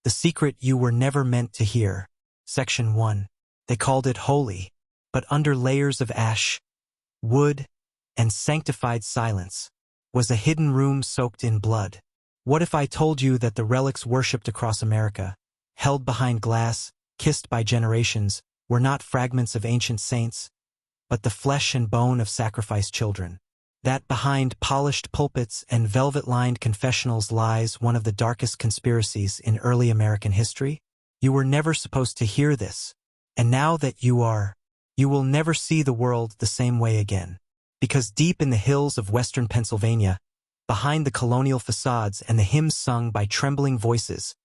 The secret you were never meant to hear. Section 1. They called it holy, but under layers of ash, wood, and sanctified silence was a hidden room soaked in blood. What if I told you that the relics worshipped across America, held behind glass, kissed by generations, were not fragments of ancient saints, but the flesh and bone of sacrificed children? That behind polished pulpits and velvet-lined confessionals lies one of the darkest conspiracies in early American history? You were never supposed to hear this. And now that you will never see the world the same way again. Because deep in the hills of western Pennsylvania, behind the colonial facades and the hymns sung by trembling voices,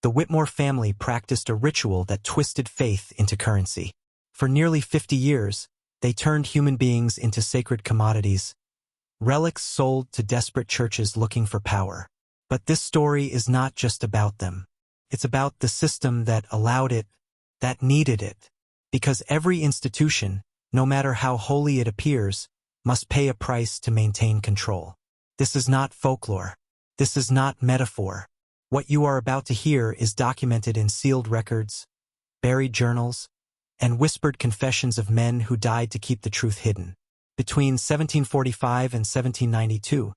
the Whitmore family practiced a ritual that twisted faith into currency. For nearly 50 years, they turned human beings into sacred commodities, relics sold to desperate churches looking for power. But this story is not just about them. It's about the system that allowed it, that needed it. Because every institution, no matter how holy it appears, must pay a price to maintain control. This is not folklore. This is not metaphor. What you are about to hear is documented in sealed records, buried journals, and whispered confessions of men who died to keep the truth hidden. Between 1745 and 1792,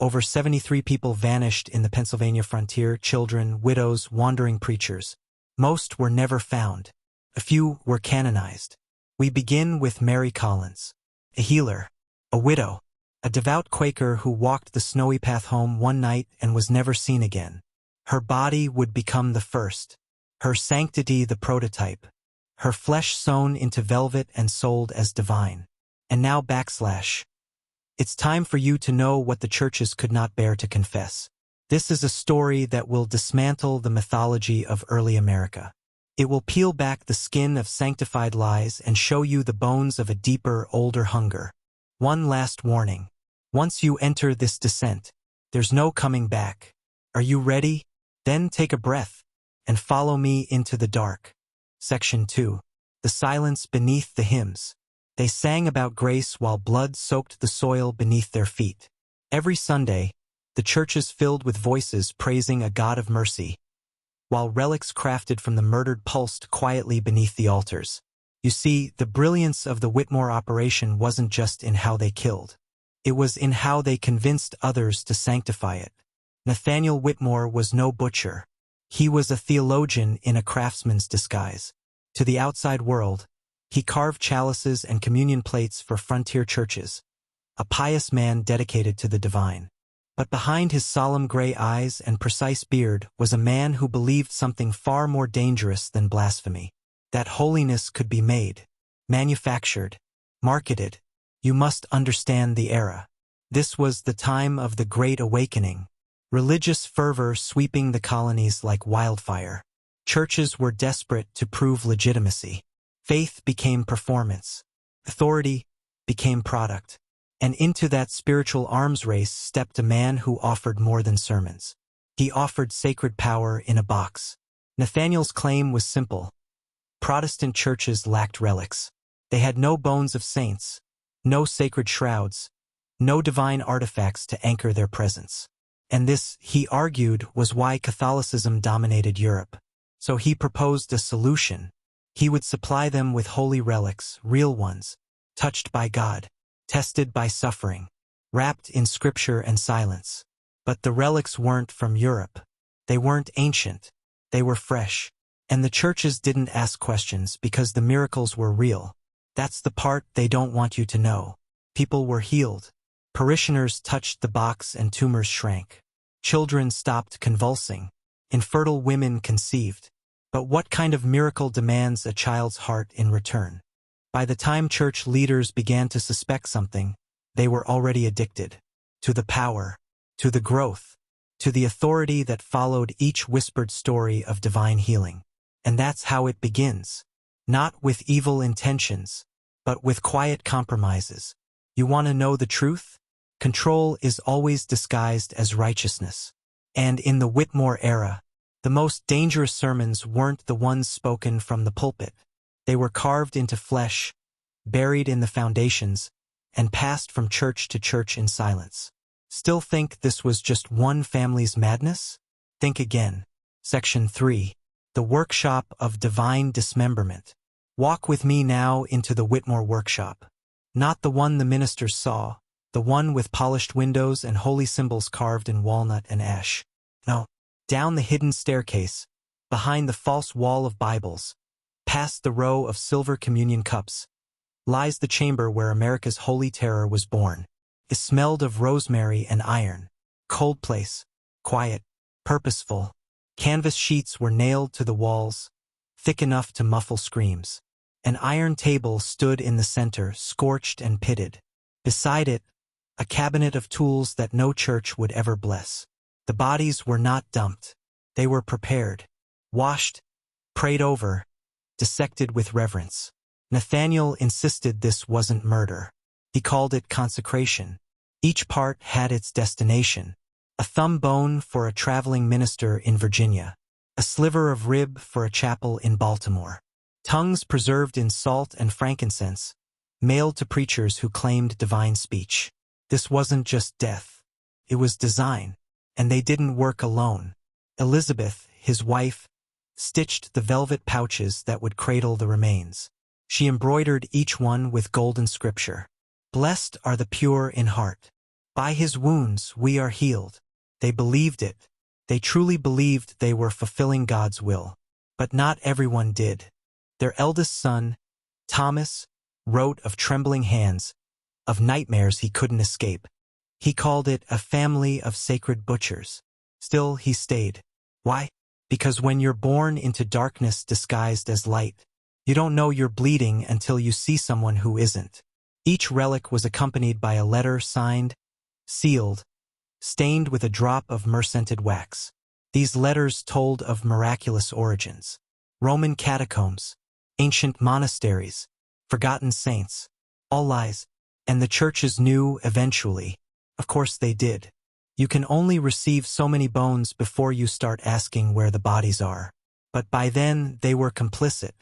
over 73 people vanished in the Pennsylvania frontier: children, widows, wandering preachers. Most were never found. A few were canonized. We begin with Mary Collins, a healer, a widow, a devout Quaker who walked the snowy path home one night and was never seen again. Her body would become the first, her sanctity the prototype, her flesh sewn into velvet and sold as divine. And now backslash. It's time for you to know what the churches could not bear to confess. This is a story that will dismantle the mythology of early America. It will peel back the skin of sanctified lies and show you the bones of a deeper, older hunger. One last warning. Once you enter this descent, there's no coming back. Are you ready? Then take a breath and follow me into the dark. Section 2. The silence beneath the hymns. They sang about grace while blood soaked the soil beneath their feet. Every Sunday, the churches filled with voices praising a God of mercy, while relics crafted from the murdered pulsed quietly beneath the altars. You see, the brilliance of the Whitmore operation wasn't just in how they killed. It was in how they convinced others to sanctify it. Nathaniel Whitmore was no butcher. He was a theologian in a craftsman's disguise. To the outside world, he carved chalices and communion plates for frontier churches, a pious man dedicated to the divine. But behind his solemn gray eyes and precise beard was a man who believed something far more dangerous than blasphemy. That holiness could be made, manufactured, marketed. You must understand the era. This was the time of the Great Awakening, religious fervor sweeping the colonies like wildfire. Churches were desperate to prove legitimacy. Faith became performance. Authority became product. And into that spiritual arms race stepped a man who offered more than sermons. He offered sacred power in a box. Nathaniel's claim was simple. Protestant churches lacked relics. They had no bones of saints, no sacred shrouds, no divine artifacts to anchor their presence. And this, he argued, was why Catholicism dominated Europe. So he proposed a solution. He would supply them with holy relics, real ones, touched by God, tested by suffering, wrapped in scripture and silence. But the relics weren't from Europe. They weren't ancient. They were fresh. And the churches didn't ask questions because the miracles were real. That's the part they don't want you to know. People were healed. Parishioners touched the box and tumors shrank. Children stopped convulsing. Infertile women conceived. But what kind of miracle demands a child's heart in return? By the time church leaders began to suspect something, they were already addicted. To the power, to the growth, to the authority that followed each whispered story of divine healing. And that's how it begins. Not with evil intentions, but with quiet compromises. You want to know the truth? Control is always disguised as righteousness. And in the Whitmore era, the most dangerous sermons weren't the ones spoken from the pulpit. They were carved into flesh, buried in the foundations, and passed from church to church in silence. Still think this was just one family's madness? Think again. Section 3. The Workshop of Divine Dismemberment. Walk with me now into the Whitmore workshop. Not the one the ministers saw, the one with polished windows and holy symbols carved in walnut and ash. No. Down the hidden staircase, behind the false wall of Bibles, past the row of silver communion cups, lies the chamber where America's holy terror was born. It smelled of rosemary and iron. Cold place, quiet, purposeful. Canvas sheets were nailed to the walls, thick enough to muffle screams. An iron table stood in the center, scorched and pitted. Beside it, a cabinet of tools that no church would ever bless. The bodies were not dumped. They were prepared, washed, prayed over, dissected with reverence. Nathaniel insisted this wasn't murder. He called it consecration. Each part had its destination. A thumb bone for a traveling minister in Virginia. A sliver of rib for a chapel in Baltimore. Tongues preserved in salt and frankincense, mailed to preachers who claimed divine speech. This wasn't just death. It was design. And they didn't work alone. Elizabeth, his wife, stitched the velvet pouches that would cradle the remains. She embroidered each one with golden scripture. Blessed are the pure in heart. By his wounds we are healed. They believed it. They truly believed they were fulfilling God's will. But not everyone did. Their eldest son, Thomas, wrote of trembling hands, of nightmares he couldn't escape. He called it a family of sacred butchers. Still, he stayed. Why? Because when you're born into darkness disguised as light, you don't know you're bleeding until you see someone who isn't. Each relic was accompanied by a letter signed, sealed, stained with a drop of myrrh-scented wax. These letters told of miraculous origins. Roman catacombs, ancient monasteries, forgotten saints. All lies. And the churches knew eventually. Of course they did. You can only receive so many bones before you start asking where the bodies are. But by then they were complicit.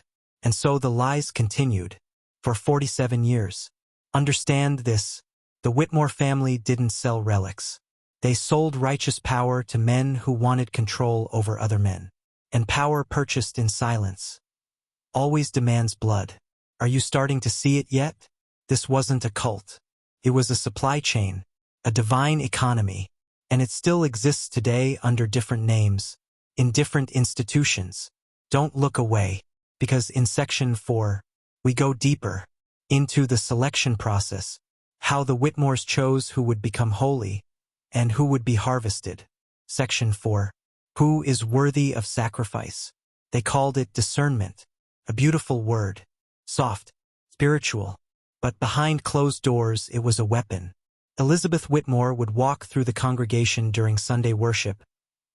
And so the lies continued. For 47 years. Understand this. The Whitmore family didn't sell relics. They sold righteous power to men who wanted control over other men. And power purchased in silence always demands blood. Are you starting to see it yet? This wasn't a cult. It was a supply chain, a divine economy, and it still exists today under different names, in different institutions. Don't look away, because in Section 4, we go deeper into the selection process, how the Whitmores chose who would become holy and who would be harvested. Section 4. Who is worthy of sacrifice? They called it discernment, a beautiful word, soft, spiritual. But behind closed doors it was a weapon. Elizabeth Whitmore would walk through the congregation during Sunday worship,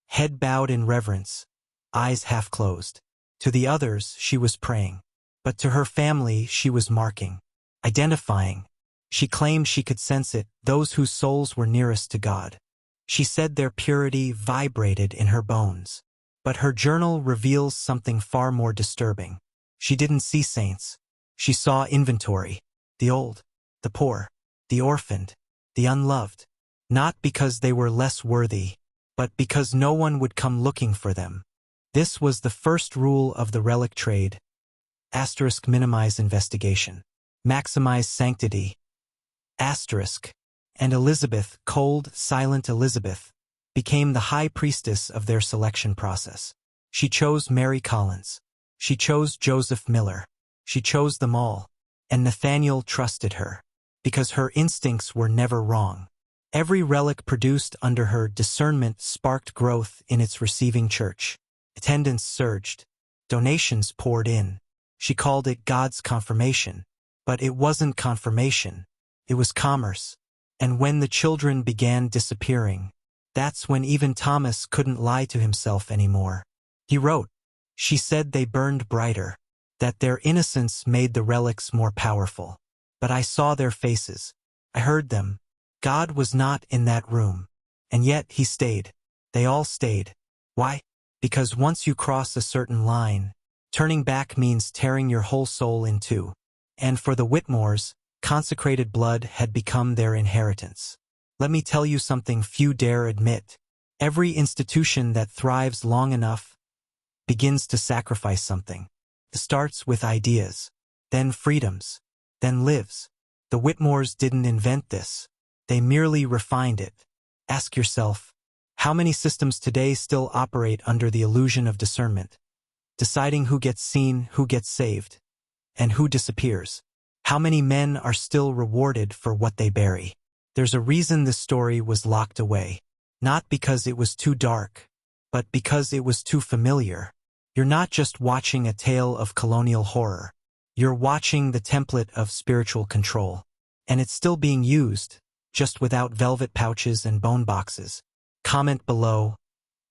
head bowed in reverence, eyes half closed. To the others she was praying. But to her family she was marking, identifying. She claimed she could sense it, those whose souls were nearest to God. She said their purity vibrated in her bones. But her journal reveals something far more disturbing. She didn't see saints. She saw inventory. The old, the poor, the orphaned, the unloved. Not because they were less worthy, but because no one would come looking for them. This was the first rule of the relic trade. * minimize investigation. Maximize sanctity. *. And Elizabeth, cold, silent Elizabeth, became the high priestess of their selection process. She chose Mary Collins. She chose Joseph Miller. She chose them all. And Nathaniel trusted her, because her instincts were never wrong. Every relic produced under her discernment sparked growth in its receiving church. Attendance surged. Donations poured in. She called it God's confirmation. But it wasn't confirmation. It was commerce. And when the children began disappearing, that's when even Thomas couldn't lie to himself anymore. He wrote, "She said they burned brighter, that their innocence made the relics more powerful. But I saw their faces. I heard them. God was not in that room. And yet he stayed. They all stayed. Why? Because once you cross a certain line, turning back means tearing your whole soul in two. And for the Whitmores, consecrated blood had become their inheritance. Let me tell you something few dare admit. Every institution that thrives long enough begins to sacrifice something. It starts with ideas, then freedoms, then lives. The Whitmores didn't invent this. They merely refined it. Ask yourself, how many systems today still operate under the illusion of discernment, deciding who gets seen, who gets saved, and who disappears? How many men are still rewarded for what they bury? There's a reason this story was locked away. Not because it was too dark, but because it was too familiar. You're not just watching a tale of colonial horror. You're watching the template of spiritual control. And it's still being used, just without velvet pouches and bone boxes. Comment below,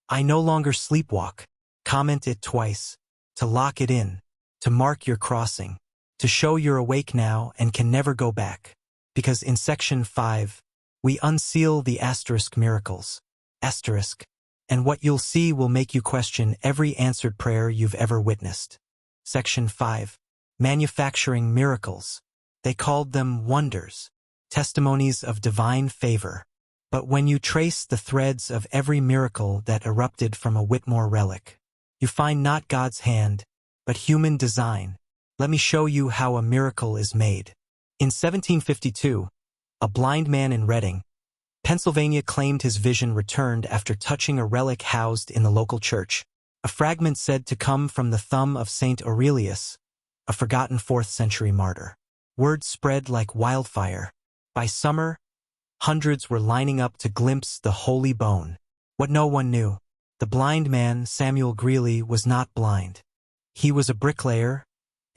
I no longer sleepwalk. Comment it twice, to lock it in, to mark your crossing, to show you're awake now and can never go back. Because in Section 5, we unseal the asterisk miracles. Asterisk. And what you'll see will make you question every answered prayer you've ever witnessed. Section 5. Manufacturing miracles. They called them wonders, testimonies of divine favor. But when you trace the threads of every miracle that erupted from a Whitmore relic, you find not God's hand, but human design. Let me show you how a miracle is made. In 1752, a blind man in Reading, Pennsylvania claimed his vision returned after touching a relic housed in the local church, a fragment said to come from the thumb of Saint Aurelius, a forgotten 4th century martyr. Word spread like wildfire. By summer, hundreds were lining up to glimpse the holy bone. What no one knew, the blind man, Samuel Greeley, was not blind. He was a bricklayer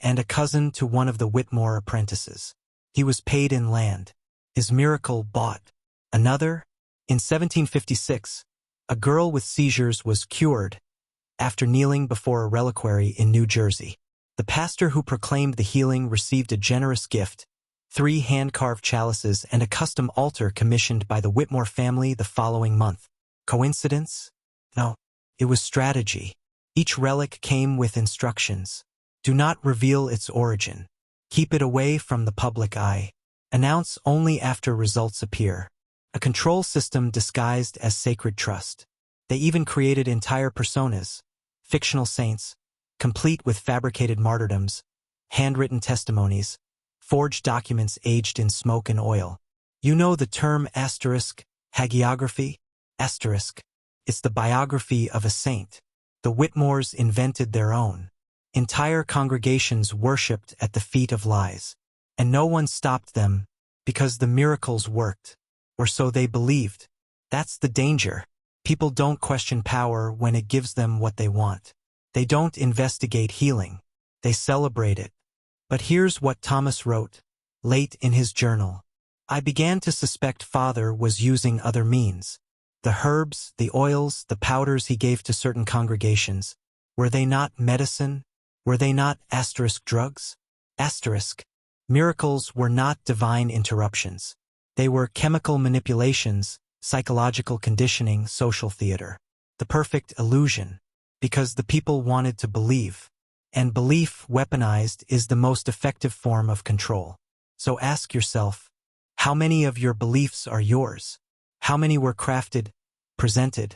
and a cousin to one of the Whitmore apprentices. He was paid in land. His miracle bought. Another, in 1756, a girl with seizures was cured after kneeling before a reliquary in New Jersey. The pastor who proclaimed the healing received a generous gift, 3 hand-carved chalices and a custom altar commissioned by the Whitmore family the following month. Coincidence? No, it was strategy. Each relic came with instructions. Do not reveal its origin. Keep it away from the public eye. Announce only after results appear. A control system disguised as sacred trust. They even created entire personas, fictional saints, complete with fabricated martyrdoms, handwritten testimonies, forged documents aged in smoke and oil. You know the term asterisk, hagiography? Asterisk. It's the biography of a saint. The Whitmores invented their own. Entire congregations worshipped at the feet of lies. And no one stopped them because the miracles worked. Or so they believed. That's the danger. People don't question power when it gives them what they want. They don't investigate healing. They celebrate it. But here's what Thomas wrote, late in his journal. I began to suspect Father was using other means. The herbs, the oils, the powders he gave to certain congregations. Were they not medicine? Were they not asterisk drugs? Asterisk. Miracles were not divine interruptions. They were chemical manipulations, psychological conditioning, social theater. The perfect illusion. Because the people wanted to believe. And belief, weaponized, is the most effective form of control. So ask yourself, how many of your beliefs are yours? How many were crafted, presented,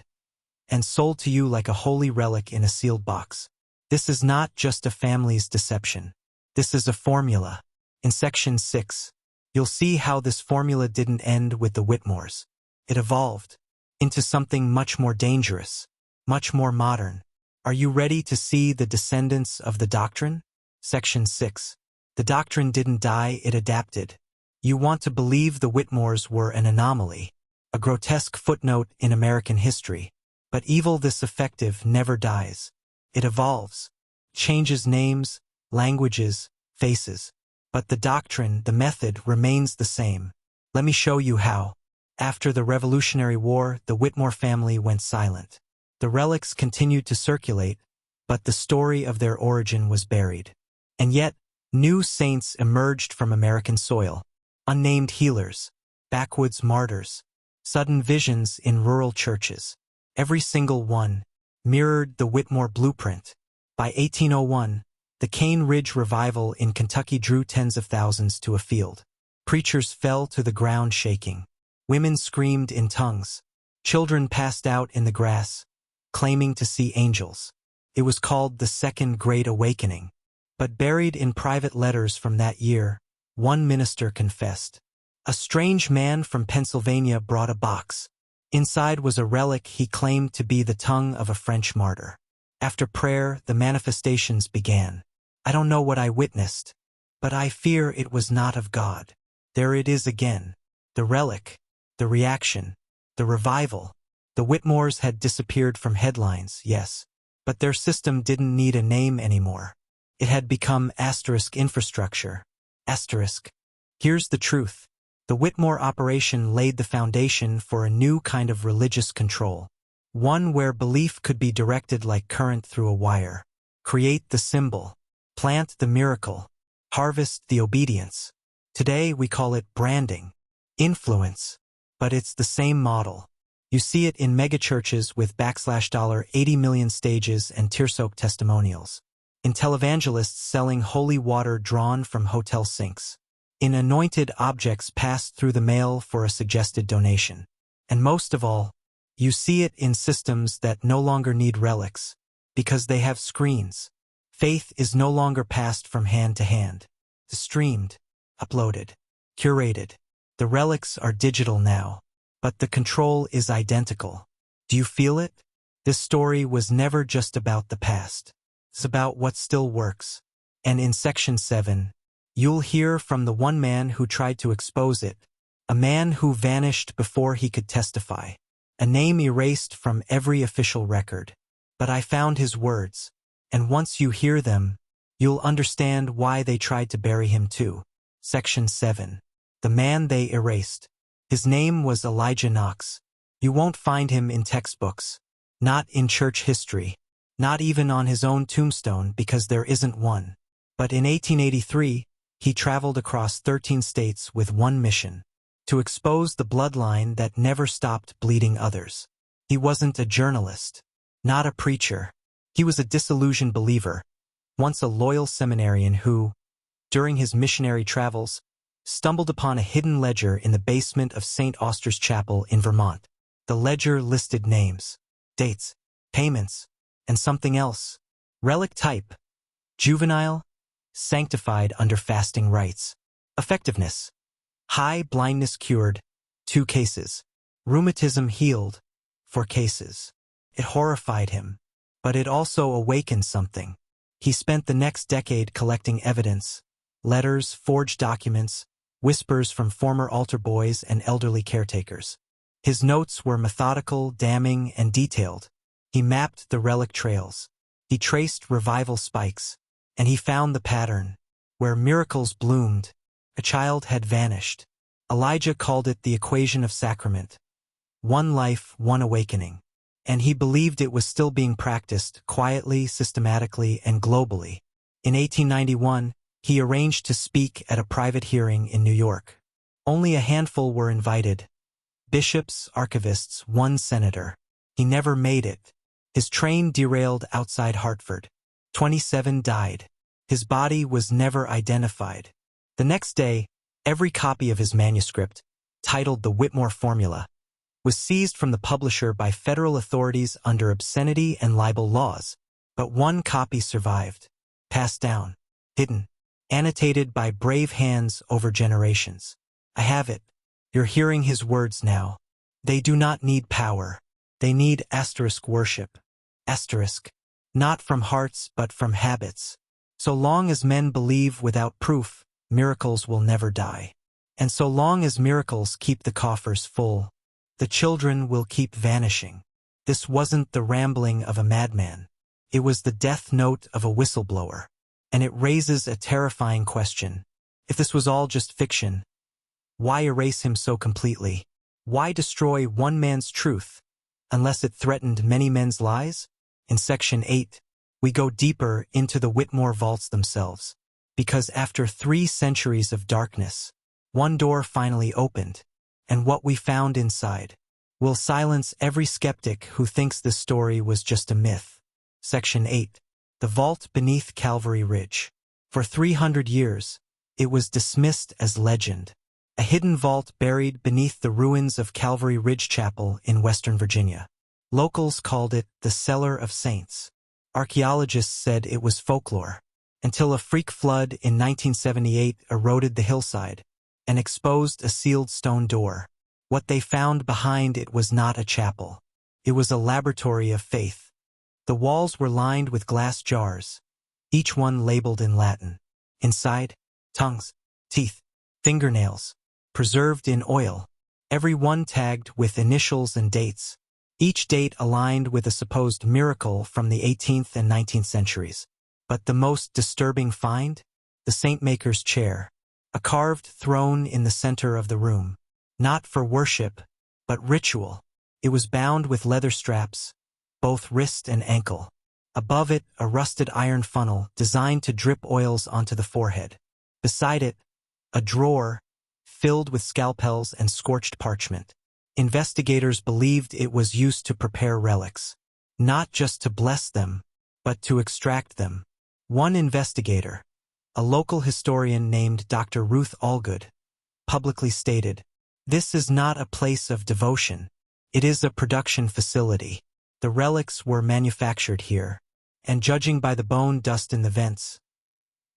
and sold to you like a holy relic in a sealed box? This is not just a family's deception. This is a formula. In Section 6, you'll see how this formula didn't end with the Whitmores. It evolved into something much more dangerous, much more modern. Are you ready to see the descendants of the doctrine? Section 6. The doctrine didn't die, it adapted. You want to believe the Whitmores were an anomaly, a grotesque footnote in American history. But evil this effective never dies. It evolves, changes names, languages, faces. But the doctrine, the method, remains the same. Let me show you how. After the Revolutionary War, the Whitmore family went silent. The relics continued to circulate, but the story of their origin was buried. And yet, new saints emerged from American soil. Unnamed healers, backwoods martyrs, sudden visions in rural churches. Every single one mirrored the Whitmore blueprint. By 1801, the Cane Ridge revival in Kentucky drew tens of thousands to a field. Preachers fell to the ground shaking. Women screamed in tongues. Children passed out in the grass, claiming to see angels. It was called the Second Great Awakening. But buried in private letters from that year, one minister confessed. A strange man from Pennsylvania brought a box. Inside was a relic he claimed to be the tongue of a French martyr. After prayer, the manifestations began. I don't know what I witnessed, but I fear it was not of God. There it is again. The relic, the reaction, the revival. The Whitmores had disappeared from headlines, yes, but their system didn't need a name anymore. It had become asterisk infrastructure. Asterisk. Here's the truth. The Whitmore operation laid the foundation for a new kind of religious control. One where belief could be directed like current through a wire. Create the symbol. Plant the miracle. Harvest the obedience. Today we call it branding. Influence. But it's the same model. You see it in megachurches with $80 million stages and tear-soaked testimonials. In televangelists selling holy water drawn from hotel sinks. In anointed objects passed through the mail for a suggested donation. And most of all, you see it in systems that no longer need relics, because they have screens. Faith is no longer passed from hand to hand. Streamed, uploaded, curated. The relics are digital now, but the control is identical. Do you feel it? This story was never just about the past. It's about what still works. And in Section 7, you'll hear from the one man who tried to expose it, a man who vanished before he could testify, a name erased from every official record. But I found his words, and once you hear them, you'll understand why they tried to bury him too. Section 7. The man they erased. His name was Elijah Knox. You won't find him in textbooks, not in church history, not even on his own tombstone because there isn't one. But in 1883, he traveled across 13 states with one mission, to expose the bloodline that never stopped bleeding others. He wasn't a journalist, not a preacher. He was a disillusioned believer, once a loyal seminarian who, during his missionary travels, stumbled upon a hidden ledger in the basement of St. Auster's Chapel in Vermont. The ledger listed names, dates, payments, and something else. Relic type, juvenile, sanctified under fasting rites. Effectiveness, high blindness cured, 2 cases. Rheumatism healed, 4 cases. It horrified him, but it also awakened something. He spent the next decade collecting evidence, letters, forged documents, whispers from former altar boys and elderly caretakers. His notes were methodical, damning, and detailed. He mapped the relic trails. He traced revival spikes. And he found the pattern. Where miracles bloomed, a child had vanished. Elijah called it the equation of sacrament. One life, one awakening. And he believed it was still being practiced quietly, systematically, and globally. In 1891, he arranged to speak at a private hearing in New York. Only a handful were invited. Bishops, archivists, 1 senator. He never made it. His train derailed outside Hartford. 27 died. His body was never identified. The next day, every copy of his manuscript, titled The Whitmore Formula, was seized from the publisher by federal authorities under obscenity and libel laws. But 1 copy survived, passed down, hidden, annotated by brave hands over generations. I have it. You're hearing his words now. They do not need power. They need asterisk worship. Asterisk. Not from hearts but from habits. So long as men believe without proof, miracles will never die. And so long as miracles keep the coffers full, the children will keep vanishing. This wasn't the rambling of a madman. It was the death note of a whistleblower. And it raises a terrifying question. If this was all just fiction, why erase him so completely? Why destroy one man's truth, unless it threatened many men's lies? In Section 8, we go deeper into the Whitmore vaults themselves, because after 3 centuries of darkness, one door finally opened, and what we found inside will silence every skeptic who thinks this story was just a myth. Section 8. The Vault Beneath Calvary Ridge. For 300 years, it was dismissed as legend, a hidden vault buried beneath the ruins of Calvary Ridge Chapel in Western Virginia. Locals called it the Cellar of Saints. Archaeologists said it was folklore, until a freak flood in 1978 eroded the hillside and exposed a sealed stone door. What they found behind it was not a chapel. It was a laboratory of faith. The walls were lined with glass jars, each one labeled in Latin. Inside, tongues, teeth, fingernails, preserved in oil, every one tagged with initials and dates, each date aligned with a supposed miracle from the 18th and 19th centuries. But the most disturbing find? The saint-maker's chair, a carved throne in the center of the room. Not for worship, but ritual. It was bound with leather straps, both wrist and ankle. Above it, a rusted iron funnel designed to drip oils onto the forehead. Beside it, a drawer filled with scalpels and scorched parchment. Investigators believed it was used to prepare relics, not just to bless them, but to extract them. One investigator, a local historian named Dr. Ruth Allgood, publicly stated, "This is not a place of devotion. It is a production facility. The relics were manufactured here, and judging by the bone dust in the vents,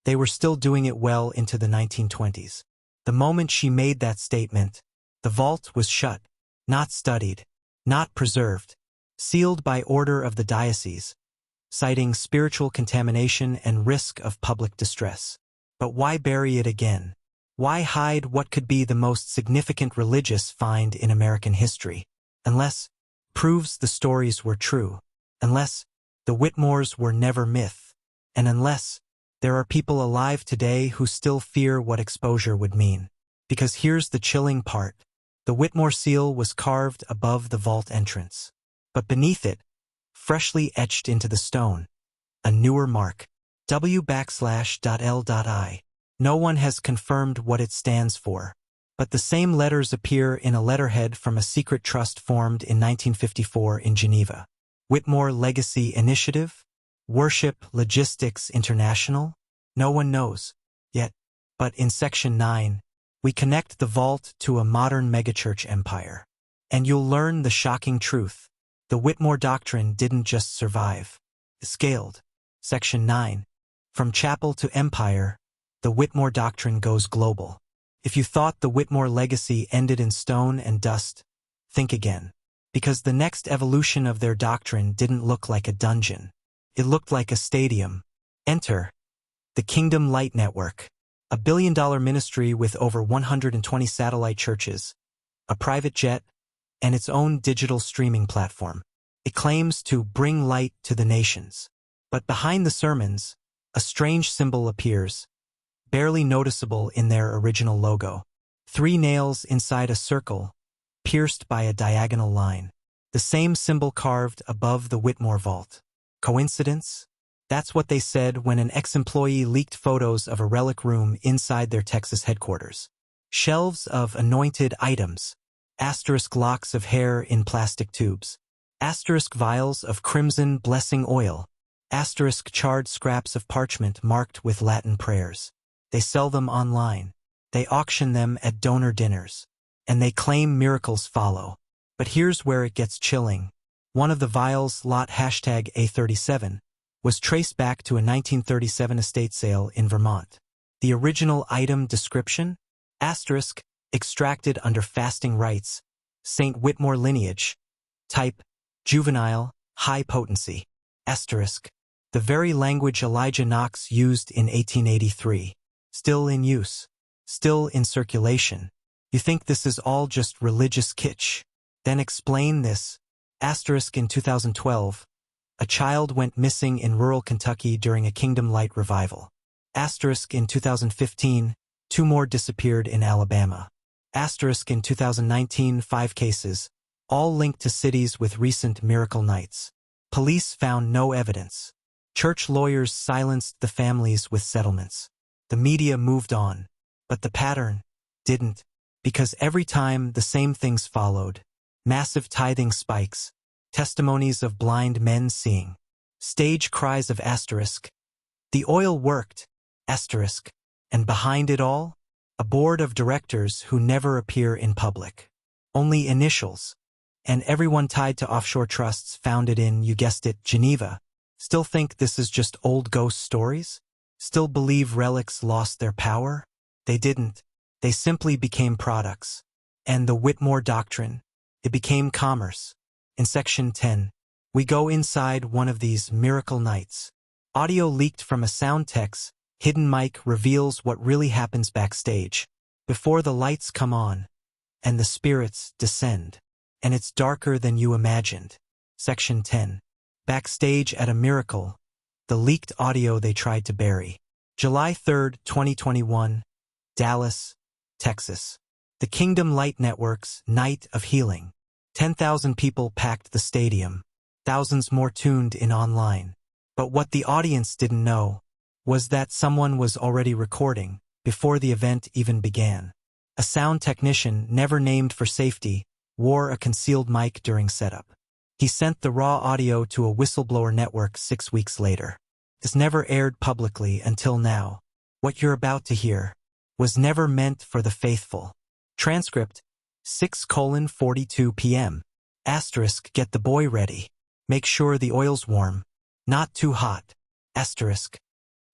they were still doing it well into the 1920s. The moment she made that statement, the vault was shut, not studied, not preserved, sealed by order of the diocese, citing spiritual contamination and risk of public distress. But why bury it again? Why hide what could be the most significant religious find in American history? Unless proves the stories were true, unless the Whitmores were never myth, and unless there are people alive today who still fear what exposure would mean. Because here's the chilling part. The Whitmore seal was carved above the vault entrance. But beneath it, freshly etched into the stone, a newer mark, W\L.I. No one has confirmed what it stands for, but the same letters appear in a letterhead from a secret trust formed in 1954 in Geneva. Whitmore Legacy Initiative? Worship Logistics International? No one knows, yet. But in Section 9, we connect the vault to a modern megachurch empire. And you'll learn the shocking truth. The Whitmore doctrine didn't just survive. It scaled. Section 9. From chapel to empire, the Whitmore doctrine goes global. If you thought the Whitmore legacy ended in stone and dust, think again. Because the next evolution of their doctrine didn't look like a dungeon. It looked like a stadium. Enter the Kingdom Light Network, a billion-dollar ministry with over 120 satellite churches, a private jet, and its own digital streaming platform. It claims to bring light to the nations. But behind the sermons, a strange symbol appears, barely noticeable in their original logo. 3 nails inside a circle, pierced by a diagonal line. The same symbol carved above the Whitmore vault. Coincidence? That's what they said when an ex-employee leaked photos of a relic room inside their Texas headquarters. Shelves of anointed items, asterisk locks of hair in plastic tubes, asterisk vials of crimson blessing oil, asterisk charred scraps of parchment marked with Latin prayers. They sell them online. They auction them at donor dinners. And they claim miracles follow. But here's where it gets chilling. One of the vials, lot #A37, was traced back to a 1937 estate sale in Vermont. The original item description? Asterisk, extracted under fasting rites, St. Whitmore lineage, type, juvenile, high potency, asterisk, the very language Elijah Knox used in 1883, still in use, still in circulation. You think this is all just religious kitsch? Then explain this. Asterisk in 2012, a child went missing in rural Kentucky during a Kingdom Light revival. Asterisk in 2015, 2 more disappeared in Alabama. Asterisk in 2019, 5 cases, all linked to cities with recent miracle nights. Police found no evidence. Church lawyers silenced the families with settlements. The media moved on, but the pattern didn't, because every time the same things followed. Massive tithing spikes, testimonies of blind men seeing, stage cries of asterisk. The oil worked, asterisk, and behind it all, a board of directors who never appear in public. Only initials, and everyone tied to offshore trusts founded in, you guessed it, Geneva. Still think this is just old ghost stories? Still believe relics lost their power? They didn't. They simply became products. And the Whitmore doctrine, it became commerce. In Section 10, we go inside one of these miracle nights. Audio leaked from a sound tech's hidden mic reveals what really happens backstage. Before the lights come on, and the spirits descend. And it's darker than you imagined. Section 10. Backstage at a miracle. The leaked audio they tried to bury. July 3, 2021. Dallas, Texas. The Kingdom Light Network's Night of Healing. 10,000 people packed the stadium. Thousands more tuned in online. But what the audience didn't know was that someone was already recording before the event even began. A sound technician, never named for safety, wore a concealed mic during setup. He sent the raw audio to a whistleblower network 6 weeks later. This never aired publicly until now. What you're about to hear was never meant for the faithful. Transcript 6:42 p.m. Asterisk, get the boy ready. Make sure the oil's warm. Not too hot. Asterisk.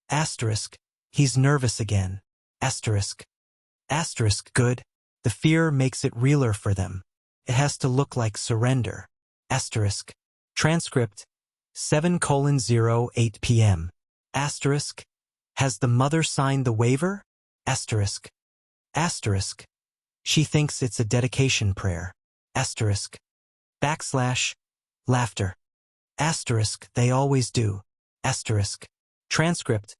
Asterisk, he's nervous again. Asterisk. Asterisk, good. The fear makes it realer for them. It has to look like surrender. Asterisk. Transcript 7:08 p.m. Asterisk. Has the mother signed the waiver? Asterisk. Asterisk. She thinks it's a dedication prayer. Asterisk. Backslash. Laughter. Asterisk, they always do. Asterisk. Transcript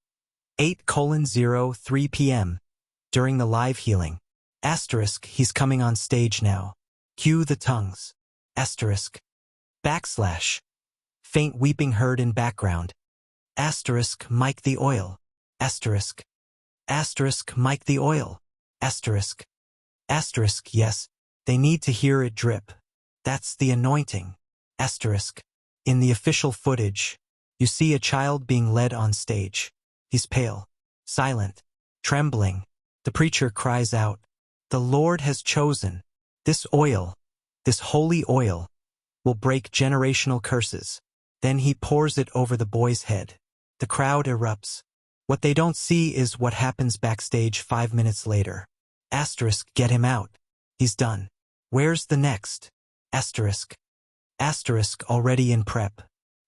8:03 p.m. During the live healing. Asterisk, he's coming on stage now. Cue the tongues. Asterisk. Backslash. Faint weeping heard in background. Asterisk, mic the oil. Asterisk. Asterisk, mic the oil. Asterisk. Asterisk, yes, they need to hear it drip. That's the anointing. Asterisk. In the official footage, you see a child being led on stage. He's pale, silent, trembling. The preacher cries out, "The Lord has chosen. This oil, this holy oil, will break generational curses." Then he pours it over the boy's head. The crowd erupts. What they don't see is what happens backstage 5 minutes later. Asterisk, get him out. He's done. Where's the next? Asterisk. Asterisk, already in prep.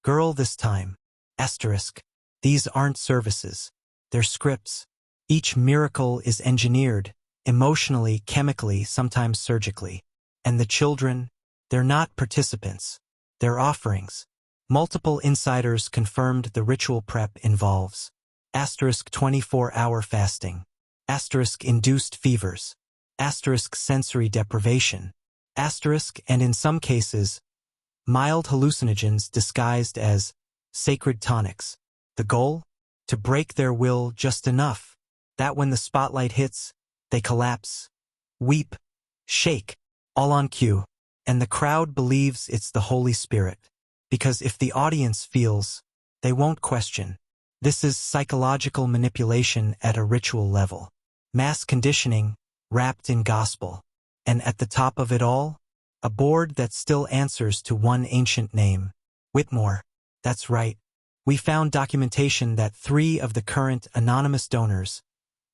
Girl this time. Asterisk. These aren't services. They're scripts. Each miracle is engineered, emotionally, chemically, sometimes surgically. And the children, they're not participants. They're offerings. Multiple insiders confirmed the ritual prep involves asterisk 24-hour fasting, asterisk induced fevers, asterisk sensory deprivation, asterisk, and in some cases, mild hallucinogens disguised as sacred tonics. The goal? To break their will just enough that when the spotlight hits, they collapse, weep, shake, all on cue, and the crowd believes it's the Holy Spirit. Because if the audience feels, they won't question. This is psychological manipulation at a ritual level. Mass conditioning, wrapped in gospel. And at the top of it all, a board that still answers to one ancient name. Whitmore. That's right. We found documentation that 3 of the current anonymous donors,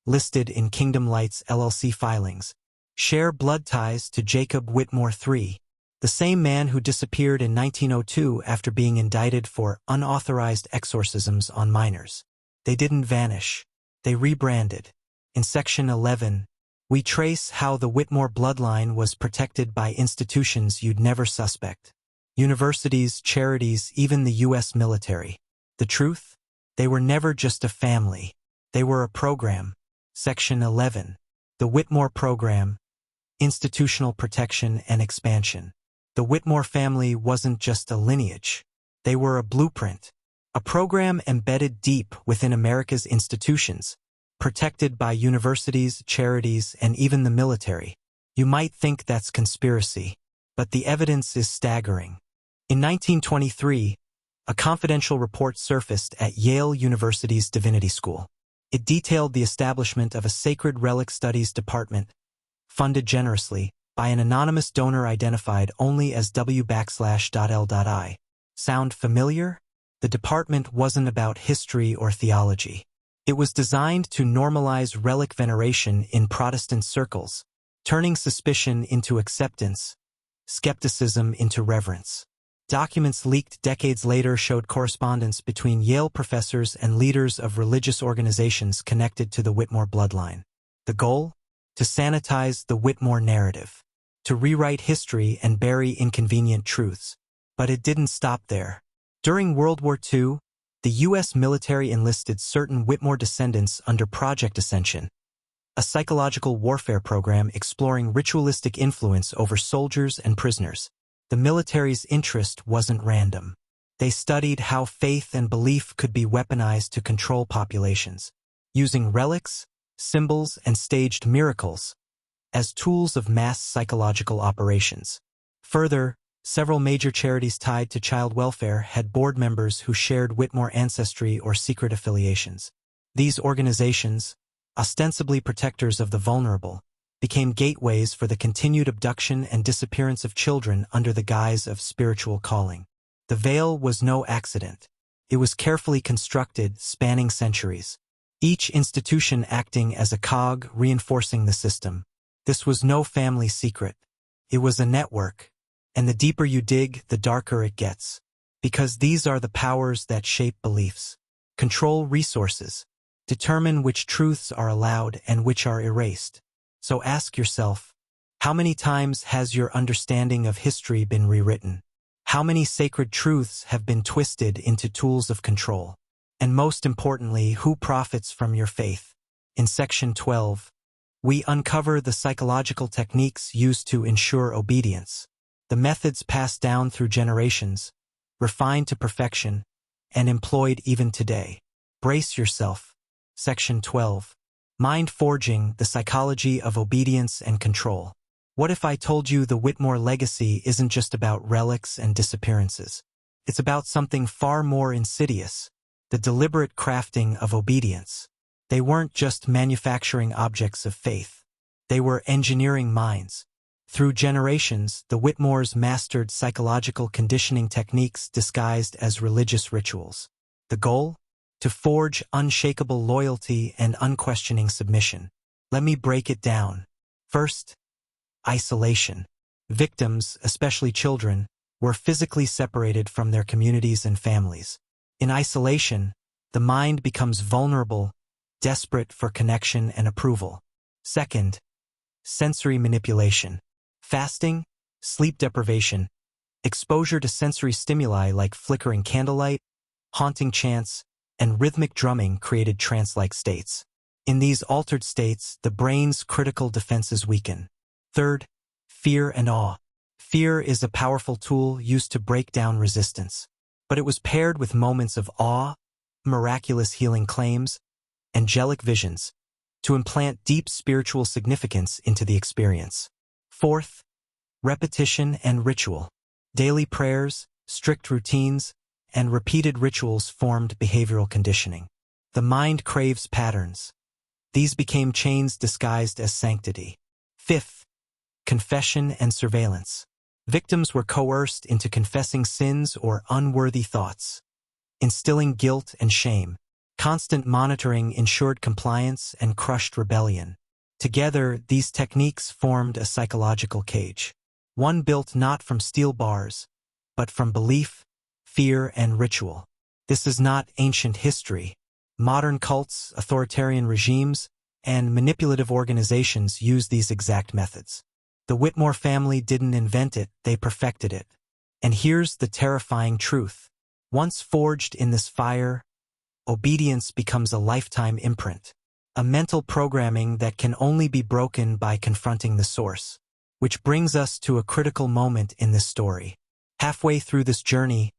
listed in Kingdom Light's LLC filings, share blood ties to Jacob Whitmore III, the same man who disappeared in 1902 after being indicted for unauthorized exorcisms on minors. They didn't vanish. They rebranded. In Section 11, we trace how the Whitmore bloodline was protected by institutions you'd never suspect. Universities, charities, even the U.S. military. The truth? They were never just a family. They were a program. Section 11. The Whitmore Program. Institutional Protection and Expansion. The Whitmore family wasn't just a lineage. They were a blueprint. A program embedded deep within America's institutions, protected by universities, charities, and even the military. You might think that's conspiracy, but the evidence is staggering. In 1923, a confidential report surfaced at Yale University's Divinity School. It detailed the establishment of a sacred relic studies department, funded generously by an anonymous donor identified only as W_L.I. Sound familiar? The department wasn't about history or theology. It was designed to normalize relic veneration in Protestant circles, turning suspicion into acceptance, skepticism into reverence. Documents leaked decades later showed correspondence between Yale professors and leaders of religious organizations connected to the Whitmore bloodline. The goal? To sanitize the Whitmore narrative, to rewrite history and bury inconvenient truths. But it didn't stop there. During World War II, the U.S. military enlisted certain Whitmore descendants under Project Ascension, a psychological warfare program exploring ritualistic influence over soldiers and prisoners. The military's interest wasn't random. They studied how faith and belief could be weaponized to control populations, using relics, symbols, and staged miracles as tools of mass psychological operations. Further, several major charities tied to child welfare had board members who shared Whitmore ancestry or secret affiliations. These organizations, ostensibly protectors of the vulnerable, became gateways for the continued abduction and disappearance of children under the guise of spiritual calling. The veil was no accident. It was carefully constructed, spanning centuries, each institution acting as a cog reinforcing the system. This was no family secret. It was a network. And the deeper you dig, the darker it gets. Because these are the powers that shape beliefs, control resources, determine which truths are allowed and which are erased. So ask yourself, how many times has your understanding of history been rewritten? How many sacred truths have been twisted into tools of control? And most importantly, who profits from your faith? In Section 12, we uncover the psychological techniques used to ensure obedience. The methods passed down through generations, refined to perfection, and employed even today. Brace yourself. Section 12. Mind forging, the psychology of obedience and control. What if I told you the Whitmore legacy isn't just about relics and disappearances? It's about something far more insidious, the deliberate crafting of obedience. They weren't just manufacturing objects of faith. They were engineering minds. Through generations, the Whitmores mastered psychological conditioning techniques disguised as religious rituals. The goal? To forge unshakable loyalty and unquestioning submission. Let me break it down. First, isolation. Victims, especially children, were physically separated from their communities and families. In isolation, the mind becomes vulnerable, desperate for connection and approval. Second, sensory manipulation. Fasting, sleep deprivation, exposure to sensory stimuli like flickering candlelight, haunting chants, and rhythmic drumming created trance-like states. In these altered states, the brain's critical defenses weaken. Third, fear and awe. Fear is a powerful tool used to break down resistance, but it was paired with moments of awe, miraculous healing claims, angelic visions, to implant deep spiritual significance into the experience. Fourth, repetition and ritual. Daily prayers, strict routines, and repeated rituals formed behavioral conditioning. The mind craves patterns. These became chains disguised as sanctity. Fifth, confession and surveillance. Victims were coerced into confessing sins or unworthy thoughts, instilling guilt and shame. Constant monitoring ensured compliance and crushed rebellion. Together, these techniques formed a psychological cage, one built not from steel bars, but from belief, fear, and ritual. This is not ancient history. Modern cults, authoritarian regimes, and manipulative organizations use these exact methods. The Whitmore family didn't invent it, they perfected it. And here's the terrifying truth. Once forged in this fire, obedience becomes a lifetime imprint. A mental programming that can only be broken by confronting the source. Which brings us to a critical moment in this story. Halfway through this journey,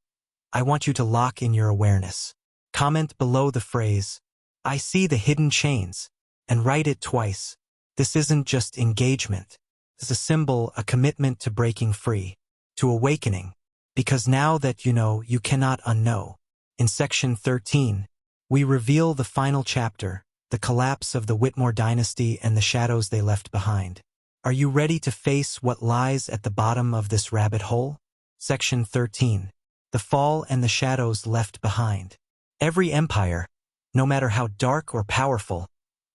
I want you to lock in your awareness. Comment below the phrase, "I see the hidden chains," and write it twice. This isn't just engagement. It's a symbol, a commitment to breaking free, to awakening. Because now that you know, you cannot unknow. In Section 13, we reveal the final chapter, the collapse of the Whitmore dynasty and the shadows they left behind. Are you ready to face what lies at the bottom of this rabbit hole? Section 13. the fall and the shadows left behind. Every empire, no matter how dark or powerful,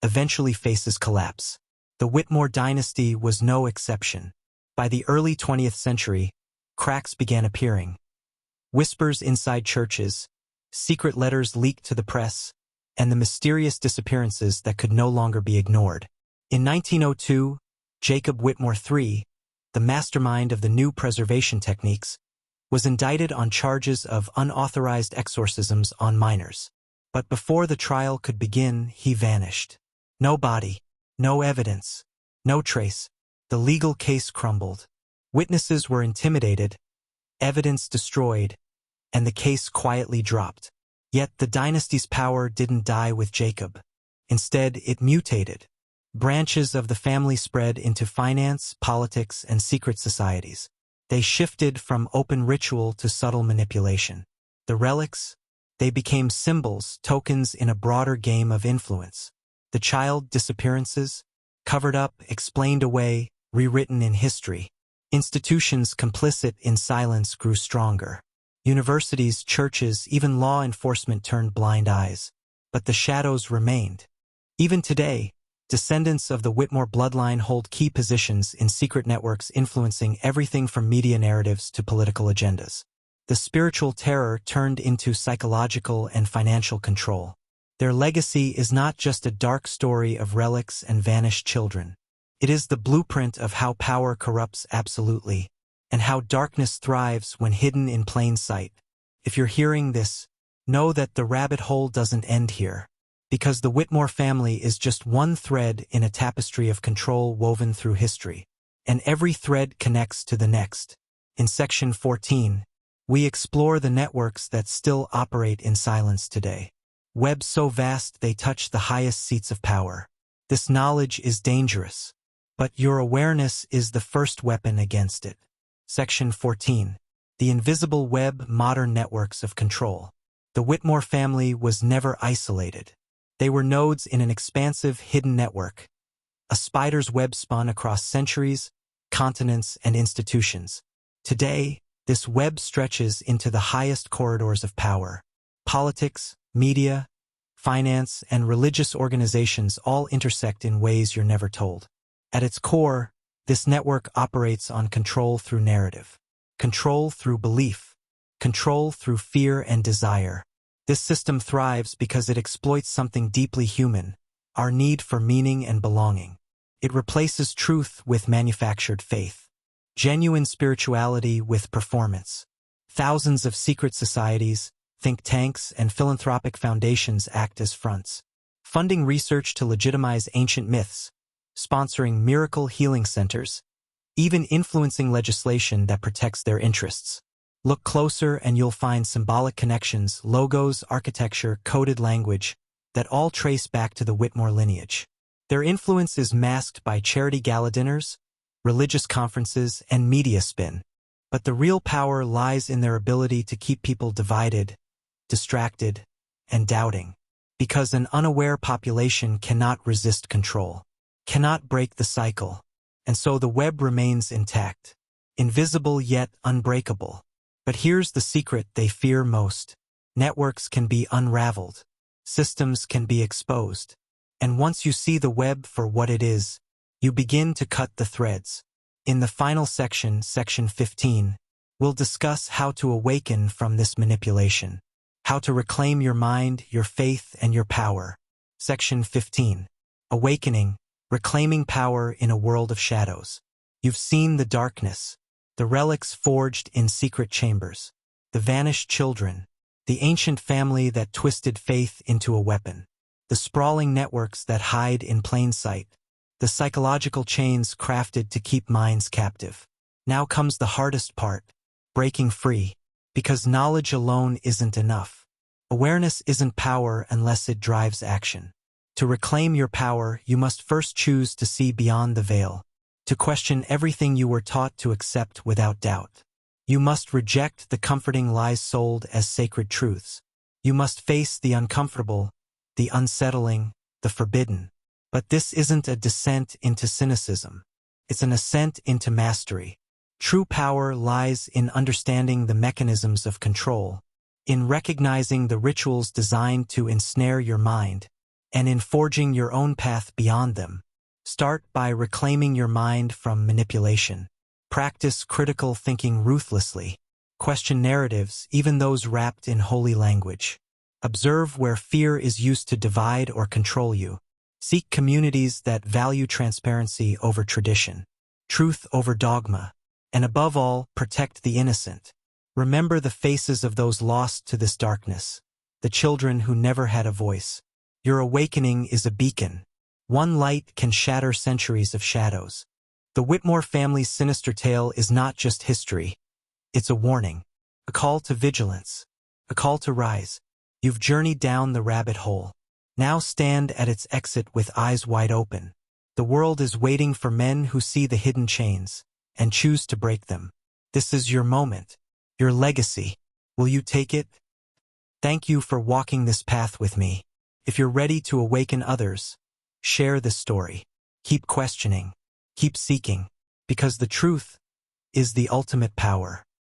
eventually faces collapse. The Whitmore dynasty was no exception. By the early 20th century, cracks began appearing. Whispers inside churches, secret letters leaked to the press, and the mysterious disappearances that could no longer be ignored. In 1902, Jacob Whitmore III, the mastermind of the new preservation techniques, was indicted on charges of unauthorized exorcisms on minors. But before the trial could begin, he vanished. No body, no evidence, no trace. The legal case crumbled. Witnesses were intimidated, evidence destroyed, and the case quietly dropped. Yet the dynasty's power didn't die with Jacob. Instead, it mutated. Branches of the family spread into finance, politics, and secret societies. They shifted from open ritual to subtle manipulation. The relics, they became symbols, tokens in a broader game of influence. The child disappearances, covered up, explained away, rewritten in history. Institutions complicit in silence grew stronger. Universities, churches, even law enforcement turned blind eyes. But the shadows remained. Even today, descendants of the Whitmore bloodline hold key positions in secret networks influencing everything from media narratives to political agendas. The spiritual terror turned into psychological and financial control. Their legacy is not just a dark story of relics and vanished children. It is the blueprint of how power corrupts absolutely, and how darkness thrives when hidden in plain sight. If you're hearing this, know that the rabbit hole doesn't end here, because the Whitmore family is just one thread in a tapestry of control woven through history, and every thread connects to the next. In Section 14, we explore the networks that still operate in silence today. Webs so vast they touch the highest seats of power. This knowledge is dangerous, but your awareness is the first weapon against it. Section 14. The invisible web, modern networks of control. The Whitmore family was never isolated. They were nodes in an expansive, hidden network, a spider's web spun across centuries, continents, and institutions. Today, this web stretches into the highest corridors of power. Politics, media, finance, and religious organizations all intersect in ways you're never told. At its core, this network operates on control through narrative, control through belief, control through fear and desire. This system thrives because it exploits something deeply human, our need for meaning and belonging. It replaces truth with manufactured faith, genuine spirituality with performance. Thousands of secret societies, think tanks, and philanthropic foundations act as fronts, funding research to legitimize ancient myths, sponsoring miracle healing centers, even influencing legislation that protects their interests. Look closer and you'll find symbolic connections, logos, architecture, coded language, that all trace back to the Whitmore lineage. Their influence is masked by charity gala dinners, religious conferences, and media spin. But the real power lies in their ability to keep people divided, distracted, and doubting. Because an unaware population cannot resist control, cannot break the cycle, and so the web remains intact, invisible yet unbreakable. But here's the secret they fear most. Networks can be unraveled, systems can be exposed, and once you see the web for what it is, you begin to cut the threads. In the final section, Section 15, we'll discuss how to awaken from this manipulation, how to reclaim your mind, your faith, and your power. Section 15. Awakening. Reclaiming power in a world of shadows. You've seen the darkness, the relics forged in secret chambers, the vanished children, the ancient family that twisted faith into a weapon, the sprawling networks that hide in plain sight, the psychological chains crafted to keep minds captive. Now comes the hardest part, breaking free, because knowledge alone isn't enough. Awareness isn't power unless it drives action. To reclaim your power, you must first choose to see beyond the veil, to question everything you were taught to accept without doubt. You must reject the comforting lies sold as sacred truths. You must face the uncomfortable, the unsettling, the forbidden. But this isn't a descent into cynicism. It's an ascent into mastery. True power lies in understanding the mechanisms of control, in recognizing the rituals designed to ensnare your mind, and in forging your own path beyond them. Start by reclaiming your mind from manipulation. Practice critical thinking ruthlessly. Question narratives, even those wrapped in holy language. Observe where fear is used to divide or control you. Seek communities that value transparency over tradition, truth over dogma, and above all, protect the innocent. Remember the faces of those lost to this darkness, the children who never had a voice. Your awakening is a beacon. One light can shatter centuries of shadows. The Whitmore family's sinister tale is not just history. It's a warning, a call to vigilance, a call to rise. You've journeyed down the rabbit hole. Now stand at its exit with eyes wide open. The world is waiting for men who see the hidden chains and choose to break them. This is your moment, your legacy. Will you take it? Thank you for walking this path with me. If you're ready to awaken others, share this story. Keep questioning, keep seeking, because the truth is the ultimate power.